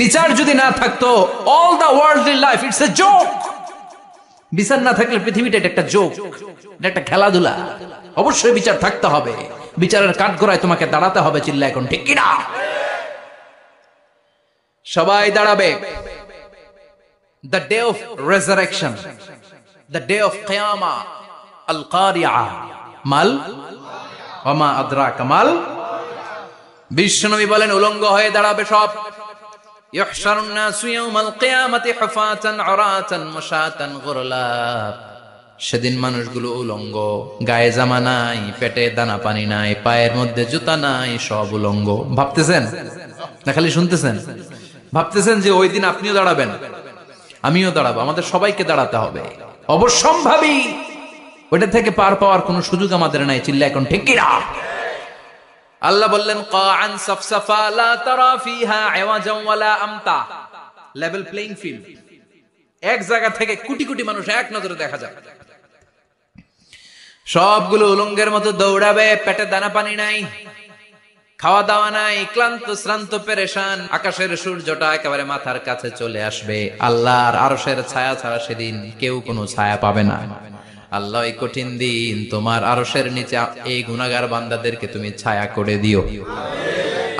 বিচার যদি না থাকতো, all the worldly life it's a joke. বিচার না থাকলে পৃথিবীটা একটা জোক, এটা একটা খেলাধুলা। অবশ্যই বিচার থাকতে হবে, বিচারের কাঠগড়ায় তোমাকে দাঁড়াতে হবে। চিল্লা এখন ঠিক কিনা? সবাই দাঁড়াবে। The day of resurrection, the day of কিয়ামা, আল কারিয়া মাল ওয়া মা আদরাকা মাল। বিশ্বনবী বলেন উলঙ্গ হয়ে দাঁড়াবে সব। ইহশারুন নাসু ইয়াউমাল কিয়ামাতি হুফাতান উরাতান মুশাতান গুরলা। সেদিন মানুষগুলো উলঙ্গ, গায়ে জামা নাই, পেটে দানা পানি নাই, পায়ের মধ্যে জুতা নাই, সব উলঙ্গ। ভাবতেছেন না খালি শুনতেছেন? ভাবতেছেন যে ওই দিন আপনিও দাঁড়াবেন, আমিও দাঁড়াবো, আমাদের সবাইকে দাঁড়াতে হবে। অবশ্যম্ভাবী, ওইটা থেকে পার পাওয়ার কোনো সুযোগ আমাদের নাই। চিল্লা এখন ঠিক কিনা? আল্লাহ বললেন কাআন সাফসাফা লা তারা ফিহা আওয়াজান ওয়ালা আমতা। Level playing field. এক জায়গা থেকে কোটি কোটি মানুষ এক নজরে দেখা যাবে। সবগুলো উলঙ্গের মতো দৌড়াবে, পেটে দানা পানি নাই, খাওয়া দাওয়া নাই, ক্লান্ত শ্রান্ত পেরেশান। আকাশের সূর্যটা একেবারে মাথার কাছে চলে আসবে। আল্লাহর আরশের ছায়া ছাড়া সেদিন কেউ কোনো ছায়া পাবে না। আল্লাহ এই কঠিন দিন তোমার আরশের নিচে এই গুনাহগার বান্দাদেরকে তুমি ছায়া করে দিও।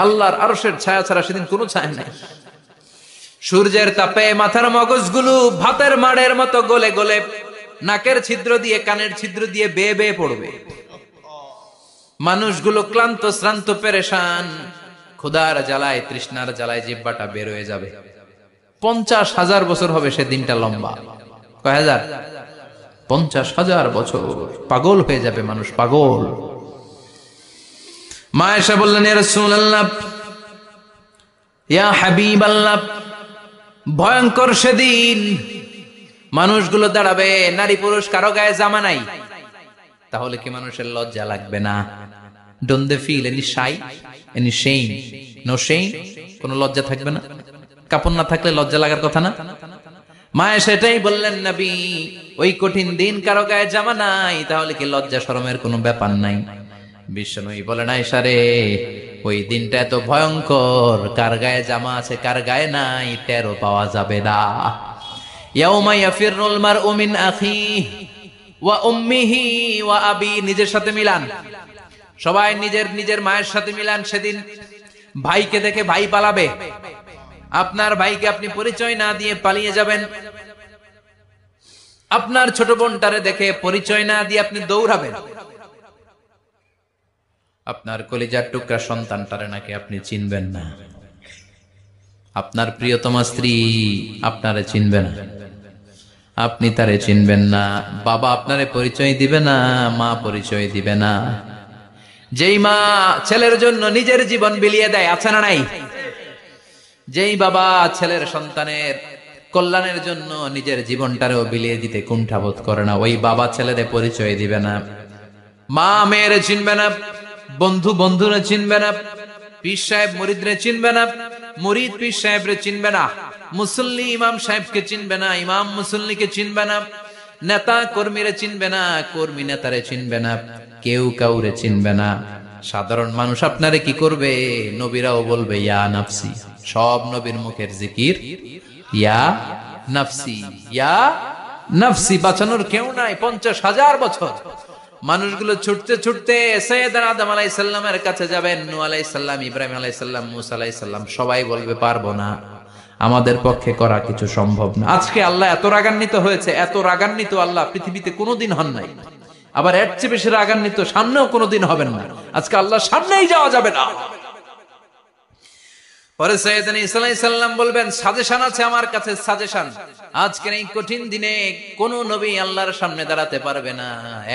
আল্লাহর আরশের ছায়া ছাড়া সেদিন কোনো ছায়া নাই। সূর্যের তাপে মাথার মগজগুলো ভাতের মাড়ের মতো গলে গলে নাকের ছিদ্র দিয়ে কানের ছিদ্র দিয়ে বেয়ে বেয়ে পড়বে। মানুষগুলো ক্লান্ত শ্রান্ত পেরেশান, ক্ষুধার জ্বালায় তৃষ্ণার জ্বালায় জিহ্বাটা বের হয়ে যাবে। 50,000 বছর হবে সে দিনটা লম্বা। কয় হাজার? 50,000 বছর। পাগল হয়ে যাবে মানুষ, পাগল। মা আয়েশা বললেন ইয়া রাসূলুল্লাহ, ইয়া হাবিবাল্লাহ, ভয়ঙ্কর সেদিন মানুষগুলো দাঁড়াবে, নারী পুরুষ কারো গায়ে জামা নাই। তাহলে কি মানুষের লজ্জা লাগবে না? Don't they feel any shy, any shame? No shame, কোনো লজ্জা থাকবে না? কাপড় না থাকলে লজ্জা লাগার কথা না? মায়ে সেটাই বললেন নবী, ওই কঠিন দিন কারো গায়ে জামা নাই, তাহলে কি লজ্জা শরমের কোনো ব্যাপার নাই? বিশ্বনবী বলেন আয়েশা রে, ওই দিনটা এত ভয়ঙ্কর, কার গায়ে জামা আছে কার গায়ে নাই টেরও পাওয়া যাবে না। ইয়াউমা ইয়াফিরুল মারউ মিন আখিহি ওয়া উম্মিহি ওয়া আবি। নিজের সাথে মিলান, সবাই নিজের নিজের মায়ের সাথে মিলান। সেদিন ভাইকে দেখে ভাই পালাবে। আপনার ভাইকে আপনি পরিচয় না দিয়ে পালিয়ে যাবেন। আপনার ছোট বোনটারে দেখে পরিচয় না দিয়ে আপনি দৌড়াবেন। আপনার কলিজার টুকরা সন্তানটারে নাকি আপনি চিনবেন না। আপনার প্রিয়তমা স্ত্রী আপনারে চিনবে না, আপনি তারে চিনবেন না। বাবা আপনারে পরিচয় দিবে না, মা পরিচয় দিবে না। যেই মা ছেলের জন্য নিজের জীবন বিলিয়ে দেয়, আছে না নাই? যেই বাবা ছেলের সন্তানের কল্যাণের জন্য নিজের জীবনটারেও বিলিয়ে দিতে কুণ্ঠাবোধ করে না, ওই বাবা ছেলেরে পরিচয় দিবে না। মা মেয়েরে চিনবে না, বন্ধু বন্ধুরে চিনবে না, পীর সাহেব মুরিদরে চিনবে না, মুরিদ পীর সাহেবরে চিনবে না, মুসল্লি ইমাম সাহেবকে চিনবে না, ইমাম মুসল্লিকে চিনবে না, নেতা কর্মীরে চিনবে না, কর্মী নেতারে চিনবে না, কেউ কাউরে চিনবে না। সাধারণ মানুষ আপনারে কি করবে? নবীরাও বলবে ইয়া নাফসি। সব নবীর মুখের জিকির ইয়া নাফসি, ইয়া নাফসি। বাঁচানোর কেউ নাই। 50,000 বছর মানুষগুলো ছুটতে ছুটতে সৈয়দনা আদম আলাইহিস সালামের কাছে যাবেন। নূহ আলাইহিস সালাম, ইব্রাহিম আলাইহিস সালাম, মূসা আলাইহিস সালাম, সবাই বলবে পারবো না, আমাদের পক্ষে করা কিছু সম্ভব না। আজকে আল্লাহ এত রাগান্বিত হয়েছে, এত রাগান্বিত আল্লাহ পৃথিবীতে কোনোদিন হন নাই। আবার এর চেয়ে বেশি রাগান্বিত সামনেও কোনোদিন হবেন না। আজকে আল্লাহ সামনেই যাওয়া যাবে না। পরে সৈয়দনা ঈসা আলাইহিস সালাম বলবেন সাজেশন আছে আমার কাছে, সাজেশন। আজকের এই কঠিন দিনে কোন নবী আল্লাহর সামনে দাঁড়াতে পারবে না,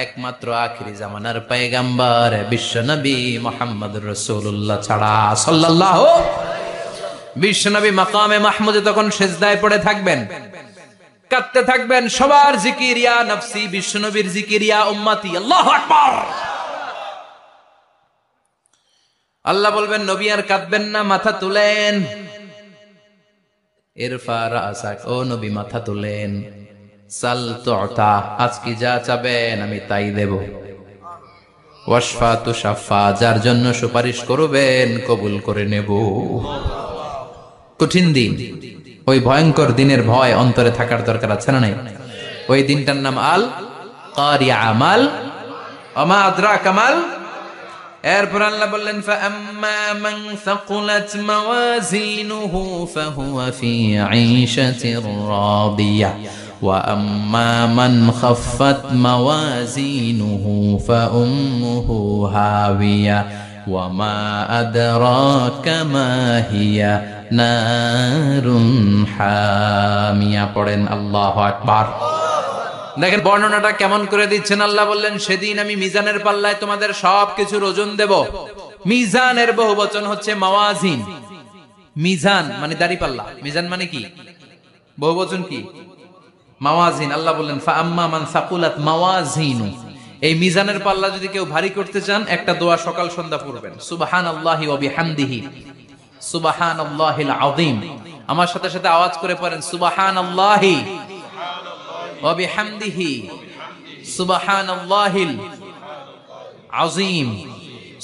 একমাত্র আখিরি জামানার পয়গম্বর বিশ্ব নবী মুহাম্মদুর রাসূলুল্লাহ ছাড়া সাল্লাল্লাহু। বিশ্ব নবী মাকামে মাহমুদে তখন সিজদায় পড়ে থাকবেন, কাঁদতে থাকবেন। সবার জিকির ইয়া নফসি, বিশ্ব নবীর জিকির ইয়া উম্মতি। আল্লাহু আকবার। আল্লাহ বলবেন নবী আর কাঁদবেন না, মাথা তুলেন। ইরফা রাসাক, ও নবী মাথা তুলেন। সাল তুতা, আজকে যা চাবেন আমি তাই দেব। ওয়াশফা তুশাফা, যার জন্য সুপারিশ করবেন কবুল করে নেব। কঠিন দিন, ওই ভয়ঙ্কর দিনের ভয় অন্তরে থাকার দরকার আছে না নাই? ওই দিনটার নাম আল কারিয়া, মাল ওমা আদরাকা মাল। এরপর আল্লাহ বললেন ফাআম্মা মান সাকুলাত মাওয়াজিনুহু ফাহুয়া ফি আইশাতির রাদিয়া ওয়া আম্মা মান খাফফাত মাওয়াজিনুহু ফাউম্মুহু হাবিয়া ওয়া মা আদরাকা মা হিয়া নারুন হামিয়া। পড়েন আল্লাহু আকবার। দেখেন বর্ণনাটা কেমন করে দিচ্ছেন আল্লাহ। বললেন সেদিন আমি মিজানের পাল্লায় তোমাদের সবকিছুর ওজন দেব। মিজানের বহুবচন হচ্ছে মাওয়াজিন। মিজান মানে দাড়ি পাল্লা, মিজান মানে কি? বহুবচন কি? মাওয়াজিন। আল্লাহ বললেন ফাআম্মা মান সাকুলাত মাওয়াজিনু, এই মিজানের পাল্লা যদি কেউ ভারী করতে চান একটা দোয়া সকাল সন্ধ্যা পড়বেন, সুবহানাল্লাহি ওয়া বিহামদিহি সুবহানাল্লাহিল আযীম। আমার সাথে সাথে আওয়াজ করে পড়েন সুবহানাল্লাহি ওয়া বিহামদিহি সুবহানাল্লাহিল আযীম,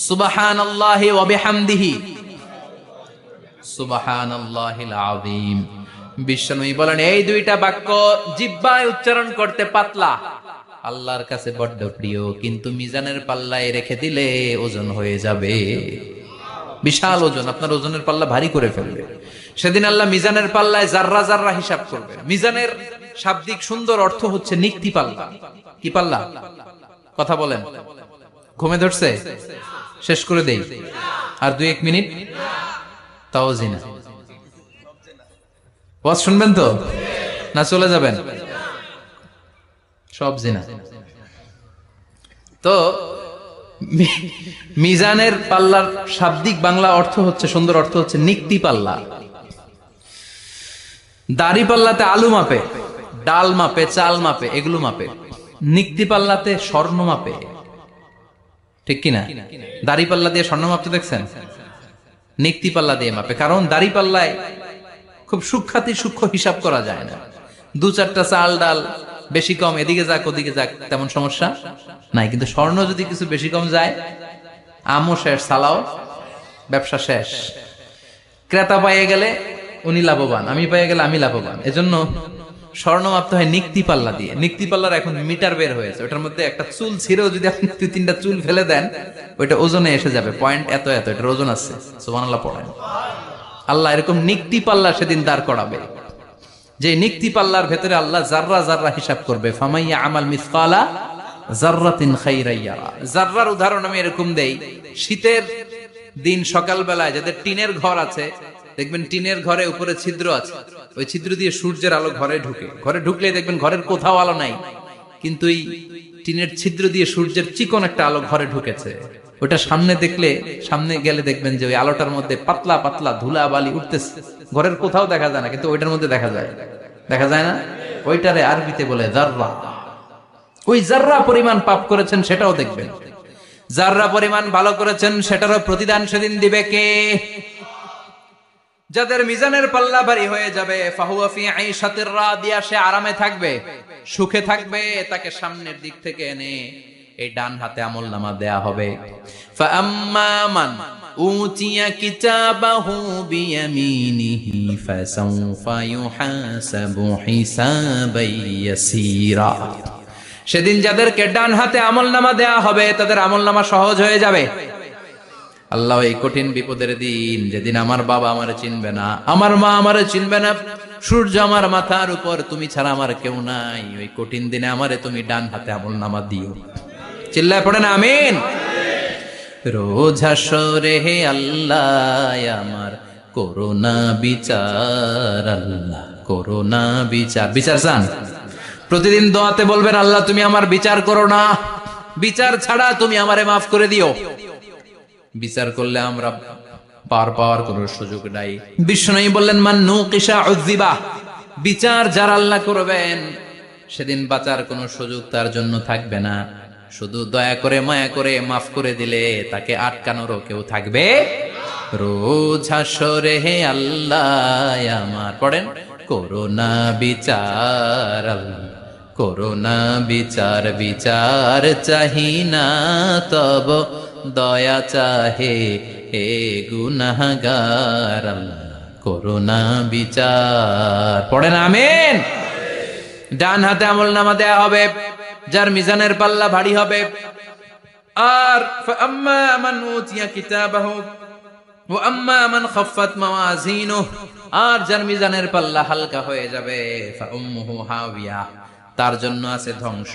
সুবহানাল্লাহি ওয়া বিহামদিহি সুবহানাল্লাহিল আযীম। বিশ্বনবী বলেন এই দুইটা বাক্য জিহ্বায় উচ্চারণ করতে পাতলা, আল্লাহর কাছে বড্ড প্রিয়, কিন্তু মিজানের পাল্লায় রেখে দিলে ওজন হয়ে যাবে, বিশাল ওজন, আপনার ওজনের পাল্লা ভারী করে ফেলবে। সেদিন আল্লাহ মিজানের পাল্লায় জাররা জাররা হিসাব করবে। মিজানের শাব্দিক সুন্দর অর্থ হচ্ছে নিক্তি পাল্লা। কি পাল্লা? কথা বলেন, ঘুমে ধরছে? শেষ করে দেই, আর 2-1 মিনিট, তাও জিনা। ওয়াজ শুনবেন তো না চলে যাবেন? সব জিনা। তো মিজানের পাল্লার শাব্দিক বাংলা অর্থ হচ্ছে, সুন্দর অর্থ হচ্ছে নিক্তি পাল্লা। দাড়ি পাল্লাতে আলু মাপে, ডাল মাপে, চাল মাপে, এগুলো মাপে। নিক্তি পাল্লাতে স্বর্ণ মাপে, ঠিক কিনা? দাড়ি পাল্লা দিয়ে স্বর্ণ মাপতে দেখছেন? নিক্তি পাল্লা দিয়ে মাপে, কারণ দাড়ি পাল্লায় খুব সূক্ষ্ম হিসাব করা যায় না। 2-4টা চাল ডাল বেশি কম এদিকে যাক ওদিকে যাক তেমন সমস্যা নাই, কিন্তু স্বর্ণ যদি কিছু বেশি কম যায়, আমও শেষ, সালাও, ব্যবসা শেষ। ক্রেতা পাইয়ে গেলে উনি লাভবান, আমি পাইয়ে গেলে আমি লাভবান। এজন্য স্বর্ণ মাপতে হয় নিক্তি পাল্লা দিয়ে। নিক্তি পাল্লার এখন মিটার বের হয়েছে, ওটার মধ্যে একটা চুল ছিঁড়েও যদি আপনি 2-3টা চুল ফেলে দেন, ওইটা ওজনে এসে যাবে, পয়েন্ট এত এত, এটার ওজন আছে। সুবহানাল্লাহ পড়েন। আল্লাহ এরকম নিক্তি পাল্লা সেদিন দাঁড় করাবে, যে নিক্তি পাল্লার ভেতরে আল্লাহ জাররা জাররা হিসাব করবে। ফামাইয়া আমাল মিসকালা জাররাতিন খাইরান ইয়ারা। জাররার উদাহরণ আমি এরকম দেই, শীতের দিন সকালবেলায় যাদের টিনের ঘর আছে, দেখবেন টিনের ঘরে উপরে ছিদ্র আছে, ওই ছিদ্র দিয়ে সূর্যের আলো ঘরে ঢুকে। ঘরে ঢুকলে দেখবেন ঘরের কোথাও আলো নাই, কিন্তু এই টিনের ছিদ্র দিয়ে সূর্যের চিকন একটা আলো ঘরে ঢুকেছে। ওটা সামনে দেখলে, সামনে গেলে দেখবেন যে ওই আলোটার মধ্যে পাতলা পাতলা ধুলা বালি উঠতেছে, ঘরের কোথাও দেখা যায় না, কিন্তু ওইটার মধ্যে দেখা যায়। দেখা যায় না? ওইটারে আরবিতে বলে জাররা। ওই জাররা পরিমাণ পাপ করেছেন সেটাও দেখবেন, জাররা পরিমাণ ভালো করেছেন সেটারও প্রতিদান সেদিন দিবে কে? যাদের মিজানের পাল্লা ভারী হয়ে যাবে, ফাহুয়া ফি আইশাতির রাদিয়া, সে আরামে থাকবে, সুখে থাকবে। তাকে সামনের দিক থেকে এনে এই ডান হাতে আমলনামা দেয়া হবে। ফাআম্মা মান উতিয়া কিতাবাহু বিয়ামিনিহি ফাসাউফা ইউহাসাবু হিসাবান ইয়াসীরা। সেদিন যাদেরকে ডান হাতে আমলনামা দেয়া হবে তাদের আমলনামা সহজ হয়ে যাবে। আল্লাহ এই কঠিন বিপদের দিন, যেদিন আমার বাবা আমারে চিনবে না, আমার মা আমারে চিনবে না, সূর্য আমার মাথার উপর, তুমি ছাড়া আমার কেউ নাই, ওই কঠিন দিনে আমারে তুমি ডান হাতে আমলনামা দিও। চিল্লায় পড়েন আমিন। রোজ হাসরে হে আল্লাহ আমার করোনা বিচার, আল্লাহ করোনা বিচার। বিচার চান? প্রতিদিন দোয়াতে বলবেন আল্লাহ তুমি আমার বিচার করো না, বিচার ছাড়া তুমি আমারে মাফ করে দিও। বিচার করলে আমরা পার পাওয়ার কোন সুযোগ নাই। বিশ্বনবী বললেন মান নুকিশা উযিবা, বিচার যার আল্লাহ করবেন সেদিন বাঁচার কোন সুযোগ তার জন্য থাকবে না। শুধু দয়া করে মায়া করে মাফ করে দিলে তাকে আটকানোরও কেউ থাকবে। রোজ হাসরে হে আল্লাহ আমার, পড়েন করোনা বিচার, আল্লাহ করোনা বিচার, বিচার চাহি না তব দয়া চাহে হে গুনাহগার, আল্লাহ করুণা বিচার। পড়েন আমিন। ডান হাতে আমলনামা দেয়া হবে যার মিজানের পাল্লা ভারী হবে। আর ফাআম্মা মান উতিয়া কিতাবাহু ওয়া আম্মা মান খাফফাত মাওয়াজিনুহু, আর যার মিজানের পাল্লা হালকা হয়ে যাবে ফাউম্মুহু হাওিয়া, তার জন্য আছে ধ্বংস।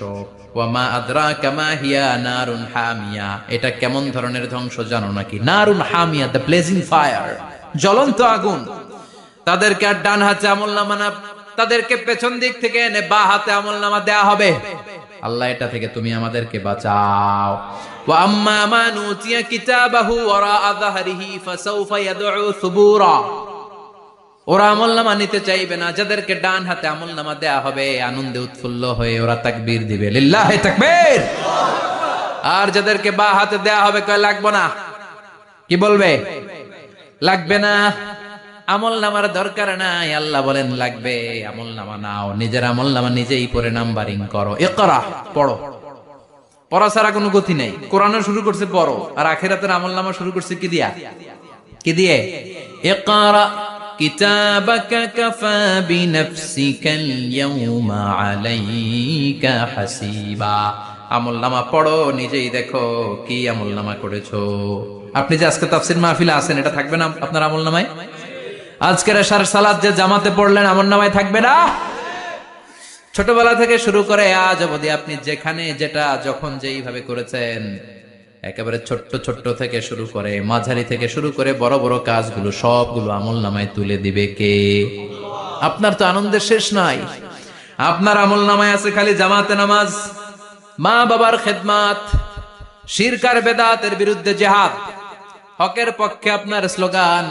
ওয়া মা আদরাকা মা হিয়া নারুন হামিয়া, এটা কেমন ধরনের ধ্বংস জানো নাকি? নারুন হামিয়া, দ্য ব্লেজিং ফায়ার, জ্বলন্ত আগুন। তাদেরকে আর ডান হাতে আমলনামা না, তাদেরকে পেছন দিক থেকে এনে বা হাতে আমলনামা দেয়া হবে। আল্লাহ এটা থেকে তুমি আমাদেরকে বাঁচাও। ওয়া আম্মা মান উতিয়া কিতাবাহু ওয়ারাআ যাহরিহি ফাসাউফা ইয়াদউ সুবুরা, ওরা আমলনামা নিতে চাইবে না। যাদেরকে ডান হাতে আমলনামা দেয়া হবে আনন্দে উৎফুল্ল হয়ে ওরা তাকবীর দিবে, লিল্লাহি তাকবীর। আর যাদেরকে বা হাতে দেয়া হবে কয় লাগবে না, কি বলবে? লাগবে না, আমলনামার দরকার নাই। আল্লাহ বলেন লাগবে, আমলনামা নাও, নিজের আমলনামা নিজেই পড়ে নাম্বারিং করো। ইকরা, পড়ো। পড়া ছাড়া কোনো গতি নেই। কোরআনও শুরু করছে পড়ো, আর আখিরাতের আমলনামা শুরু করছে কি দিয়া? কি দিয়ে? ইকরা কিতাবাকা কাফা বিনাফসিকাল ইয়াউমা আলাইকা হাসিবা। আমলনামা পড়ো, নিজেই দেখো কি আমলনামা করেছো। আপনি যে আজকে তাফসীর মাহফিলে আছেন, এটা থাকবে না আপনার আমলনামায়? আজকের এশার সালাত যে জামাতে পড়লেন, আমলনামায় থাকবে না? ছোটবেলা থেকে শুরু করে আজ অবধি আপনি যেখানে যেটা যখন যেইভাবে করেছেন, একেবারে ছোট্ট ছোট্ট থেকে শুরু করে মাঝারি থেকে শুরু করে বড় বড় কাজগুলো সবগুলো আমলনামায় তুলে দিবে কে? আপনার তো আনন্দের শেষ নাই। আপনার আমলনামায় আছে খালি জামাতে নামাজ, মা বাবার খেদমাত, শিরক আর বেদাতের বিরুদ্ধে জিহাদ, হকের পক্ষে আপনার স্লোগান,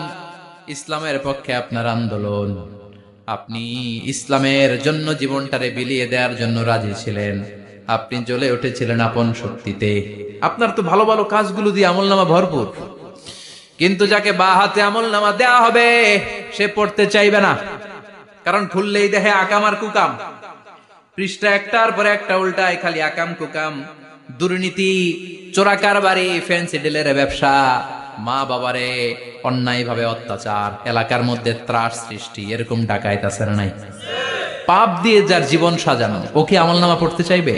ইসলামের পক্ষে আপনার আন্দোলন। আপনি ইসলামের জন্য জীবনটারে বিলিয়ে দেওয়ার জন্য রাজি ছিলেন। আপনি জ্বলে উঠেছিলেন আপন শক্তিতে। আপনার তো ভালো ভালো কাজগুলো দিয়ে আমলনামা ভরপুর। কিন্তু যাকে বা হাতে আমলনামা দেয়া হবে সে পড়তে চাইবে না, কারণ খুললেই দেখে আকাম আর কুকাম, পৃষ্ঠা একটার পরে একটা উল্টায়, খালি আকাম কুকাম, দুর্নীতি, চোরা কারবারি, ফ্যান্সি ডিলের ব্যবসা, মা বাবারে অন্যায় ভাবে অত্যাচার, এলাকার মধ্যে ত্রাস সৃষ্টি, এরকম ডাকাইত আছে না নাই? পাপ দিয়ে যার জীবন সাজানো, ও কি আমলনামা পড়তে চাইবে?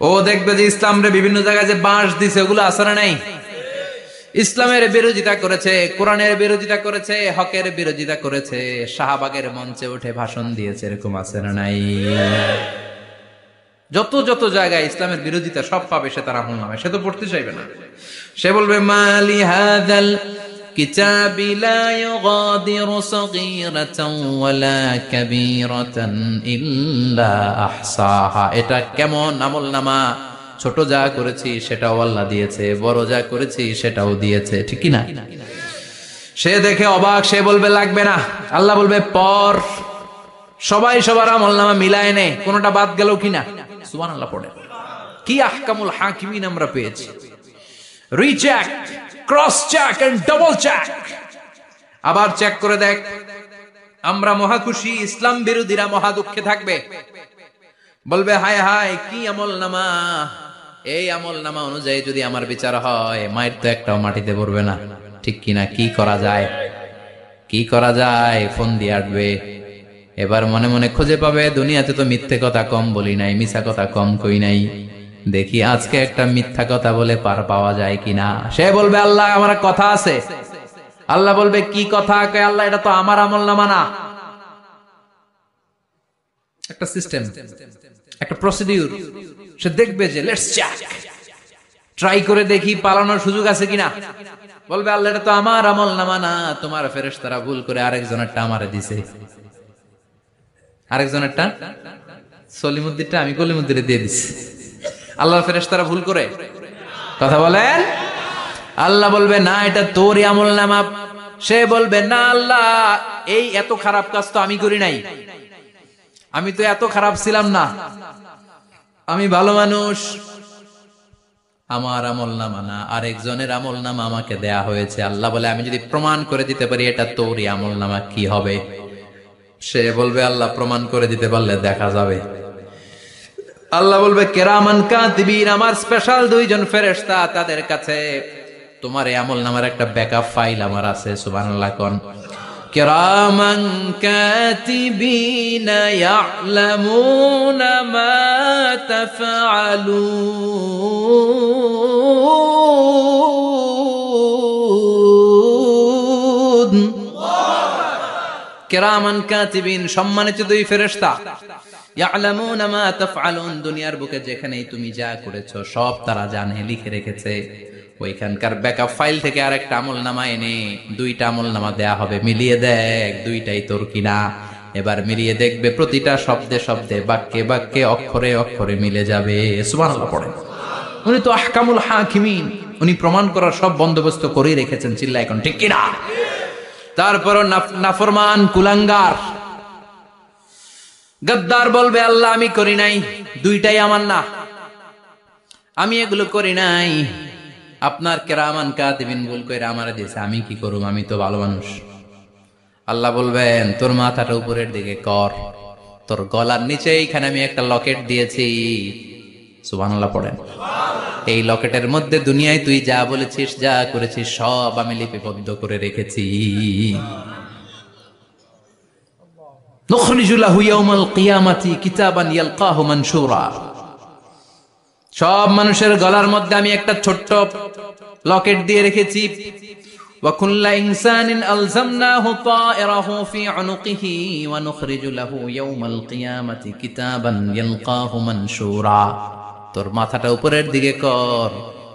ও দেখবে যে ইসলামরে বিভিন্ন জায়গায় যে বাঁশ দিছে, ওগুলো আছে না নাই? ইসলামের বিরোধিতা করেছে, কোরআনের বিরোধিতা করেছে, হকের বিরোধিতা করেছে, শাহবাগের মঞ্চে উঠে ভাষণ দিয়েছে, এরকম আছে না নাই? যত যত জায়গায় ইসলামের বিরোধিতা সব পাবে সে তার আমলনামায়, সে তো পড়তে চাইবে না। সে বলবে মালি হাযাল কিতাবি লা ইউগাদিরু সগীরাতান ওয়ালা কাবীরাতান ইল্লা আহসাহা। এটা কেমন আমলনামা? ছোট যা করেছি সেটাও আল্লাহ দিয়েছে, বড় যা করেছি সেটাও দিয়েছে, ঠিক কি না? সে দেখে অবাক, সে বলবে লাগবে না। আল্লাহ বলবে পর, সবাই সবার আমলনামা মিলায় নে, কোনটা বাদ গেল কিনা। সুবহানাল্লাহ পড়ে। কি আহকামুল হাকিমিন আমরা পেয়েছি। Recheck, cross check and double check, আবার চেক করে দেখ। আমরা মহা খুশি, ইসলাম বিরোধীরা মহা দুঃখে থাকবে, বলবে হায় হায় কি আমলনামা, এই আমলনামা অনুযায়ী যদি আমার বিচার হয়, মায়ের তো একটাও মাটিতে পড়বে না, ঠিক কিনা? কি করা যায়, কি করা যায়? ফোন দিয়ে আসবে। এবার মনে মনে খুঁজে পাবে, দুনিয়াতে তো মিথ্যে কথা কম বলি নাই, মিছা কথা কম কই নাই, দেখি আজকে একটা মিথ্যা কথা বলে পার পাওয়া যায় কিনা। সে বলবে আল্লাহ আমার কথা আছে। আল্লাহ বলবে কি কথা? আল্লাহ এটা তো আমার আমলনামা না। একটা সিস্টেম, একটা প্রসিডিউর। সে দেখবে যে লেটস চেক, ট্রাই করে দেখি পালানোর সুযোগ আছে কিনা। বলবে আল্লাহ এটা তো আমার আমলনামা না, তোমার ফেরেশতারা ভুল করে আরেকজনেরটা আমারে দিছে। আরেকজনেরটা সলিমুদ্দিনটা আমি কলিমুদ্দিনে দিয়ে দিছি। আল্লাহর ফেরেশতারা ভুল করে কথা বলেন? আল্লাহ বলবে না এটা তোরই আমলনামা। সে বলবে না আল্লাহ, এই এত খারাপ কাজ তো আমি করি নাই, আমি তো এত খারাপ ছিলাম না, আমি ভালো মানুষ। আমার আমলনামা না, আরেকজনের আমলনামা আমাকে দেয়া হয়েছে। আল্লাহ বলে আমি যদি প্রমাণ করে দিতে পারি এটা তোরই আমলনামা, কি হবে? সে বলবে আল্লাহ প্রমাণ করে দিতে পারলে দেখা যাবে। আল্লাহ বলবে কেরামান কাতিবিন, আমার স্পেশাল দুইজন ফেরেশতা, তাদের কাছে তোমার এই আমলনামার একটা ব্যাকআপ ফাইল আমার আছে। সুবহানাল্লাহ কোন। কিরামান কাতিবিনা ইয়ালামুনা মা তাফআলুন। কিরামান কাতিবিন, সম্মানিত দুই ফেরেশতা, ইয়ালামুনা মা তাফআলুন, দুনিয়ার বুকে যেখানেই তুমি যা করেছো সব তারা জানে, লিখে রেখেছে। ওইখানকার ব্যাকআপ ফাইল থেকে আরেকটা আমলনামা এনে দুইটা আমলনামা দেয়া হবে, মিলিয়ে দেখ দুইটাই তোর কিনা। এবার মিলিয়ে দেখবে প্রতিটা শব্দে শব্দে, বাক্যে বাক্যে, অক্ষরে অক্ষরে মিলে যাবে। সুবহানাল্লাহ পড়েন। উনি তো আহকামুল হাকিমিন, উনি প্রমাণ করার সব বন্দোবস্ত করেই রেখেছেন। চিল্লা এখন ঠিক কিনা? তারপর নাফরমান কুলাঙ্গার গদ্দার বলবে, আল্লাহ আমি করি নাই, দুইটাই আমার না, আমি এগুলো করি নাই। আপনার কিরামান কাতিবিন ভুল কইরা আমারে দিয়েছে, আমি কি করব, আমি তো ভালো মানুষ। আল্লাহ বলবেন, তোর মাথাটা উপরের দিকে কর, তোর গলার নিচে এইখানে আমি একটা লকেট দিয়েছি। সুবহানাল্লাহ পড়েন। এই লকেটের মধ্যে দুনিয়ায় তুই যা বলেছিস, যা করেছিস সব আমি লিপিবদ্ধ করে রেখেছি। নুখরিজু লাহু ইয়াউমাল কিয়ামাতি কিতাবান ইয়ালকাহু মানশুরা। সব মানুষের গলার মধ্যে আমি একটা ছোট্ট লকেট দিয়ে রেখেছি। ওয়া কুল্লা ইনসানিন আলজামনাহু তায়রাহু ফি উনুকিহি ওয়া নুখরিজু লাহু ইয়াউমাল কিয়ামাতি কিতাবান ইয়ালকাহু মানশুরা। তোর মাথাটা উপরের দিকে কর,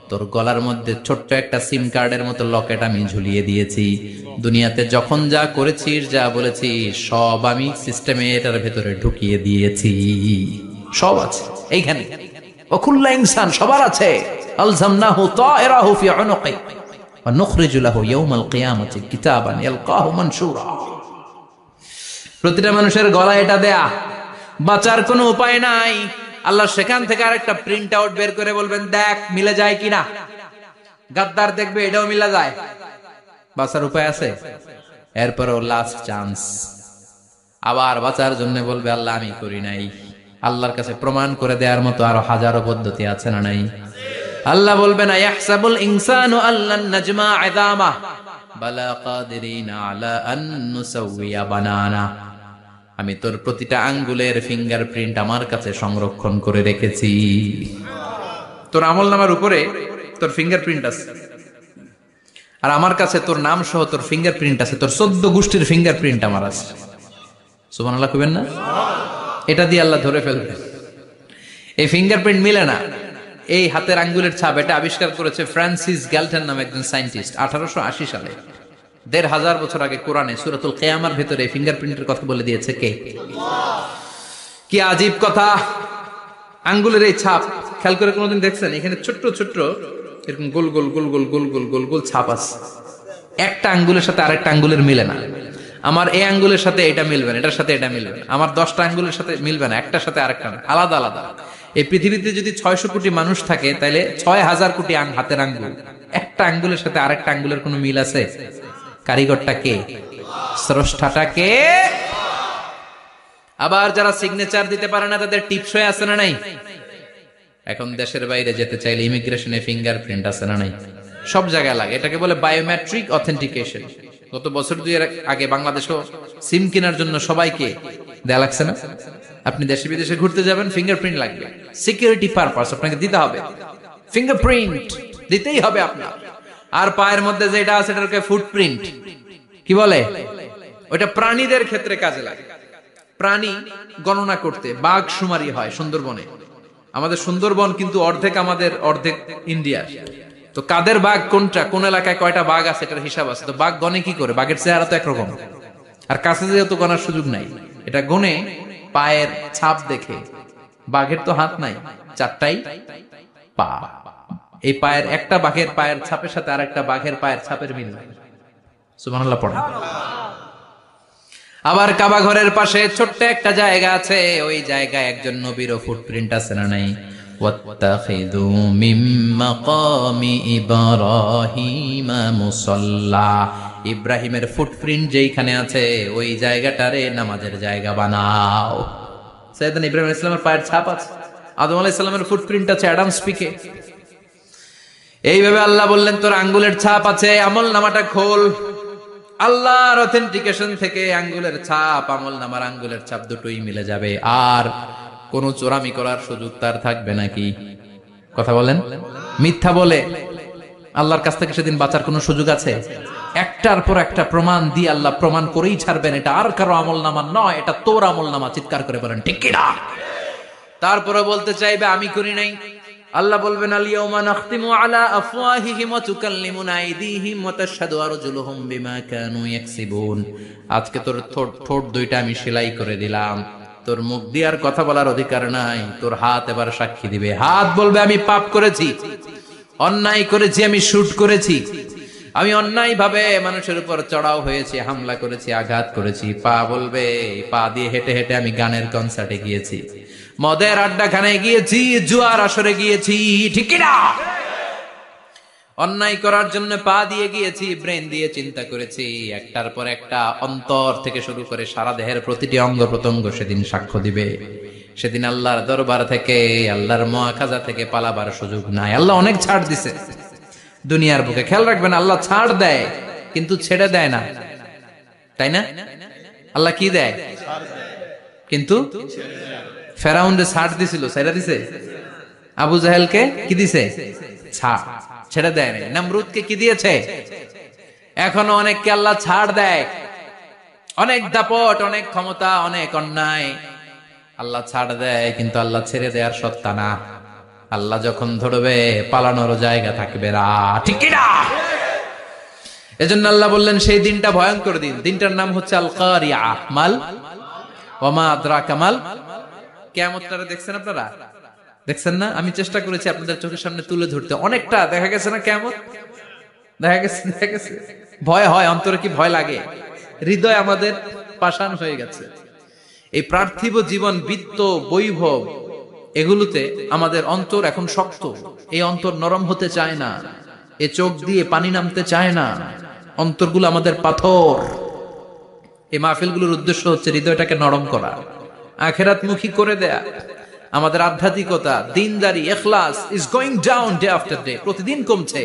তোর গলার মধ্যে ছোট্ট একটা সিম কার্ডের মতো লকেট আমি ঝুলিয়ে দিয়েছি। দুনিয়াতে যখন যা করেছিস, যা বলেছিস সব আমি সিস্টেমে এটার ভেতরে ঢুকিয়ে দিয়েছি। সব আছে এইখানে। ওয়াকুল্লা ইনসান, সবার আছে। আলজামনাহু তায়রাহু ফি উনুকি ওয়া নুখরিজু লাহু ইয়াউমাল কিয়ামাতি কিতাবান ইয়ালকাহু মানশুরা। প্রতিটা মানুষের গলায় এটা দেয়া, বাঁচার কোনো উপায় নাই। আল্লাহ সেখান থেকে আরেকটা প্রিন্ট আউট বের করে বলবেন, দেখ মিলে যায় কিনা। গাদ্দার দেখবে এটাও মিলা যায়, বাঁচার উপায় আছে। এরপরও লাস্ট চান্স, আবার বাঁচার জন্য বলবে, আল্লাহ আমি করি নাই। আল্লাহর কাছে প্রমাণ করে দেওয়ার মতো আরো হাজারো পদ্ধতি আছে না নাই? আল্লাহ বলবেন, ইয়াহসাবুল ইনসানু আল্লান নাজমা ইযামা বালা কাদিরিনা আলা আন নুসাউইয়া বানানা। আমি তোর প্রতিটা আঙ্গুলের ফিঙ্গারপ্রিন্ট আমার কাছে সংরক্ষণ করে রেখেছি। তোর আমলনামার উপরে তোর ফিঙ্গারপ্রিন্ট আছে, আর আমার কাছে তোর নাম সহ তোর ফিঙ্গারপ্রিন্ট আছে। তোর 14 গোষ্ঠীর ফিঙ্গারপ্রিন্ট আমার আছে। সুবহানাল্লাহ কইবেন না? এটা দিয়ে আল্লাহ ধরে ফেলবে। এই ফিঙ্গারপ্রিন্ট মিলে না, এই হাতের আঙ্গুলের ছাপ, এটা আবিষ্কার করেছে ফ্রান্সিস গ্যালটন নামে একজন সায়েন্টিস্ট 1880 সালে। 1500 বছর আগে কোরআনে সূরাতুল কিয়ামার ভেতরে ফিঙ্গারপ্রিন্টের কথা বলে দিয়েছে কে? কি আজীব কথা! আঙ্গুলের এই ছাপ খেয়াল করে কোনোদিন দেখছেন? এখানে ছোট্ট ছোট্ট এরকম গোল গোল গোল গোল গোল গোল গোল গোল ছাপ আছে। একটা আঙ্গুলের সাথে আরেকটা আঙ্গুলের মিলে না। আমার এই আঙ্গুলের সাথে এটা মিলবে না, এটার সাথে এটা মিলবে না। আমার 10টা আঙ্গুলের সাথে মিলবে না, একটার সাথে আরেকটা না, আলাদা আলাদা। এই পৃথিবীতে যদি 600 কোটি মানুষ থাকে, তাহলে 6000 কোটি হাতের আঙ্গুল, একটা আঙ্গুলের সাথে আরেকটা আঙ্গুলের কোনো মিল আছে? কারিগরটা কে? স্রষ্টাটা কে? আবার যারা সিগনেচার দিতে পারে না, তাদের টিপসই আছে না নাই? এখন দেশের বাইরে যেতে চাইলে ইমিগ্রেশনে ফিঙ্গারপ্রিন্ট আছে না নাই? সব জায়গায় লাগে। এটাকে বলে বায়োমেট্রিক অথেন্টিকেশন। গত বছর 2 আগে বাংলাদেশও সিম কেনার জন্য সবাইকে দেয়া লাগছে না? আপনি দেশে বিদেশে ঘুরতে যাবেন, ফিঙ্গারপ্রিন্ট লাগবে। সিকিউরিটি পারপাস আপনাকে দিতে হবে, ফিঙ্গারপ্রিন্ট দিতেই হবে আপনার। আর পায়ের মধ্যে যেটা আছে এটাকে ফুটপ্রিন্ট কি বলে? ওটা প্রাণীদের ক্ষেত্রে কাজে লাগে। প্রাণী গণনা করতে বাঘ শুমারি হয় সুন্দরবনে। আমাদের সুন্দরবন কিন্তু অর্ধেক আমাদের, অর্ধেক ইন্ডিয়ার। তো কাদের বাঘ কোনটা, কোন এলাকায় কয়টা বাঘ আছে এটার হিসাব আছে। তো বাঘ গনে কি করে? বাঘের চেহারা তো একরকম, আর কাছে যেহেতু গনার সুযোগ নাই, এটা গনে পায়ের ছাপ দেখে। বাঘের তো হাত নাই, 4টাই পা। এই পায়ের একটা বাঘের পায়ের ছাপের সাথে আরেকটা বাঘের পায়ের ছাপের মিল নাই। সুবহানাল্লাহ পড়েন। আবার কাবা ঘরের পাশে ছোট্ট একটা জায়গা আছে, ওই জায়গায় একজন নবীরও ফুটপ্রিন্ট আছে না নাই? ওয়াত্তাখিযু মিন মাকামি ইব্রাহিমা মুসাল্লা। ইব্রাহিমের ফুটপ্রিন্ট যেইখানে আছে ওই জায়গাটারে নামাজের জায়গা বানাও। সাইয়েদনা ইব্রাহিম আলাইহিস সালামের পায়ের ছাপ আছে, আদম আলাইহিস সালামের ফুটপ্রিন্ট আছে অ্যাডামস পিকে। এইভাবে আল্লাহ বললেন, তোর আঙ্গুলের ছাপ আছে, আমল নামাটা খোল। আল্লাহর অথেন্টিকেশন থেকে আঙ্গুলের ছাপ, আমলনামার আঙ্গুলের ছাপ দুটোই মিলে যাবে। আর কোন চোরামি করার সুযোগ তার থাকবে নাকি? কথা বলেন। মিথ্যা বলে আল্লাহর কাছ থেকে সেদিন বাঁচার কোন সুযোগ আছে? একটার পর একটা প্রমাণ দিয়ে আল্লাহ প্রমাণ করেই ছাড়বেন, এটা আর কারো আমলনামা নয়, এটা তোর আমলনামা। চিৎকার করে বলেন ঠিক কি না? তারপরে বলতে চাইবে আমি করি নাই। আল্লাহ বলবেন আল-ইয়াওমা নাখতিমু আলা আফওয়াহিহিম ওয়া তুকাল্লিমুনা আইদিহিম ওয়া তাশহাদু আরজুলুহুম বিমা কানু ইয়াকসিবুন। আজকে তোর ঠোঁট দুইটা আমি সেলাই করে দিলাম, তোর মুখ দিয়ে আর কথা বলার অধিকার নাই, তোর হাত এবার সাক্ষী দিবে। হাত বলবে আমি পাপ করেছি, অন্যায় করেছি, আমি শুট করেছি, আমি অন্যায় ভাবে মানুষের উপর চড়াও হয়েছি, হামলা করেছি, আঘাত করেছি। পা বলবে, পা দিয়ে হেঁটে হেঁটে আমি গানের কনসার্টে গিয়েছি, মদের আড্ডাখানায় গিয়েছি, জুয়ার আসরে গিয়েছি, ঠিক কি না? অন্যায় করার জন্য পা দিয়ে গিয়েছি, ব্রেন দিয়ে চিন্তা করেছি। একটার পর একটা অন্তর থেকে শুরু করে সারা দেহের প্রতিটি অঙ্গ প্রত্যঙ্গ সেদিন সাক্ষ্য দিবে। সেদিন আল্লাহর দরবার থেকে, আল্লাহর মুআখাজা থেকে পালাবার সুযোগ নাই। আল্লাহ অনেক ছাড় দিছে দুনিয়ার বুকে। খেয়াল রাখবেন, আল্লাহ ছাড় দেয় কিন্তু ছেড়ে দেয় না, তাই না? আল্লাহ কি দেয়? কিন্তু ফেরাউনরে ছাড় দিছিল, ছেড়ে দিছে। আবু জাহেলকে কি দিছে? ছাড়, ছেড়ে দেয় নাই। নমরুদকে কি দিয়েছে? এখনো অনেককে আল্লাহ ছাড় দেয়। অনেক দাপট, অনেক ক্ষমতা, অনেক অন্যায় আল্লাহ ছাড় দেয়, কিন্তু আল্লাহ ছেড়ে দেওয়ার সত্তা না। আল্লাহ যখন ধরবে পালানোর জায়গা থাকবে না, ঠিক কি না? এজন্য আল্লাহ বললেন সেই দিনটা ভয়ঙ্কর দিন। দিনটার নাম হচ্ছে আল কারিআহ। মাল ওয়া মা আদরাকা মাল। কিয়ামতটা দেখছেন আপনারা? দেখছেন না? আমি চেষ্টা করেছি আপনাদের চোখের সামনে তুলে ধরতে। অনেকটা দেখা গেছে না কিয়ামত? দেখা গেছে। ভয় হয়, অন্তরে কি ভয় লাগে? হৃদয় আমাদের পাষাণ হয়ে গেছে। এই পার্থিব জীবন, বিত্ত, বৈভব, এগুলোতে আমাদের অন্তর এখন শক্ত। এই অন্তর নরম হতে চায় না, এ চোখ দিয়ে পানি নামতে চায় না, অন্তরগুলো আমাদের পাথর। এই মাহফিলগুলোর উদ্দেশ্য হচ্ছে হৃদয়টাকে নরম করা, আখিরাতমুখী করে দেয়া। আমাদের আধ্যাত্মিকতা, দিনদারি, ইখলাস is going down day after day, প্রতিদিন কমছে।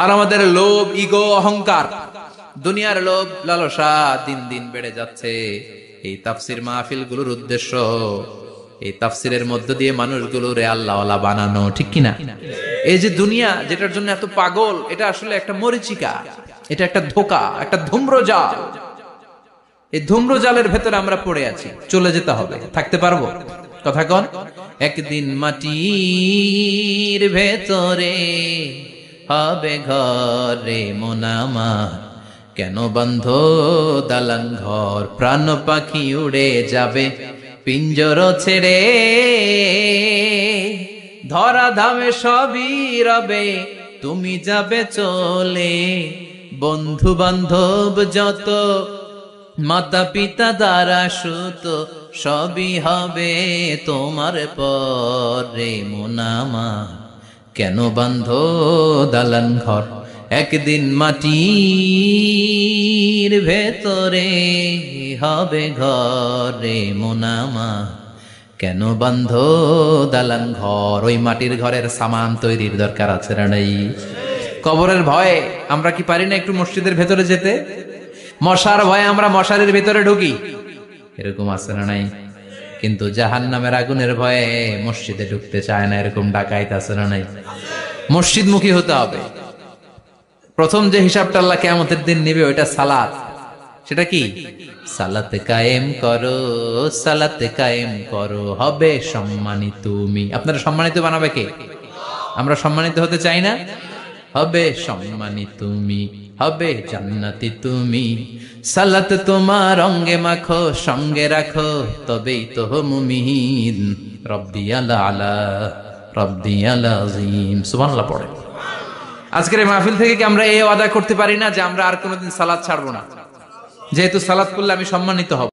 আর আমাদের লোভ, ইগো, অহংকার, দুনিয়ার লোভ, লালসা দিন দিন বেড়ে যাচ্ছে। এই তাফসির মাহফিলগুলোর উদ্দেশ্য এই তাফসিরের মধ্য দিয়ে মানুষগুলোরে আল্লাহওয়ালা বানানো, ঠিক কিনা? এই যে দুনিয়া যেটার জন্য এত পাগল, এটা আসলে একটা মরিচিকা, এটা একটা ধোঁকা, একটা ধূম্রজাল। এই ধূম্রজালের ভেতরে আমরা পড়ে আছি, চলে যেতে হবে। থাকতে পারবো? কথা কন। একদিন মাটির ভেতরে হবে ঘরে মন আমার, কেন বন্ধ দালান ঘর, প্রাণ পাখি উড়ে যাবে পিঞ্জর ছেড়ে, ধরা ধামে সবই রবে তুমি যাবে চলে, বন্ধু বান্ধব যত, মাতা পিতা দ্বারা সুত, সবই হবে তোমার পরে মন আমার, কেন বান্ধ দালান ঘর। একদিন মাটির ভেতরে হবে ঘরে মন আমার, কেন বান্ধ দালান ঘর। ওই মাটির ঘরের সামান তৈরির দরকার আছে না নাই? কবরের ভয়ে আমরা কি পারি না একটু মসজিদের ভেতরে যেতে? মশার ভয়ে আমরা মশারির ভেতরে ঢুকি, এরকম আছে না নাই? কিন্তু জাহান্নামের আগুনের ভয়ে মসজিদে ঢুকতে চায় না, এরকম ডাকাইত আছে না নাই? মসজিদমুখী হতে হবে। প্রথম যে হিসাবটা আল্লাহ কিয়ামতের দিন নিবে ওইটা সালাত। সেটা কি? সালাত কায়েম করো, সালাত কায়েম করো, হবে সম্মানিত তুমি। আপনারা সম্মানিত বানাবে কে? আমরা সম্মানিত হতে চাই না? হবে সম্মানিত তুমি, হবে জান্নাতি তুমি, সালাত তোমার অঙ্গে মাখো, সঙ্গে রাখো, তবেই তো মুমিন। রব্বিয়াল আলা, রব্বিয়াল আযীম। সুবহানাল্লাহ পড়ে। আজকের এই মাহফিল থেকে কি আমরা এই ওয়াদা করতে পারি না যে আমরা আর কোনোদিন সালাত ছাড়বো না? যেহেতু সালাত করলে আমি সম্মানিত হব।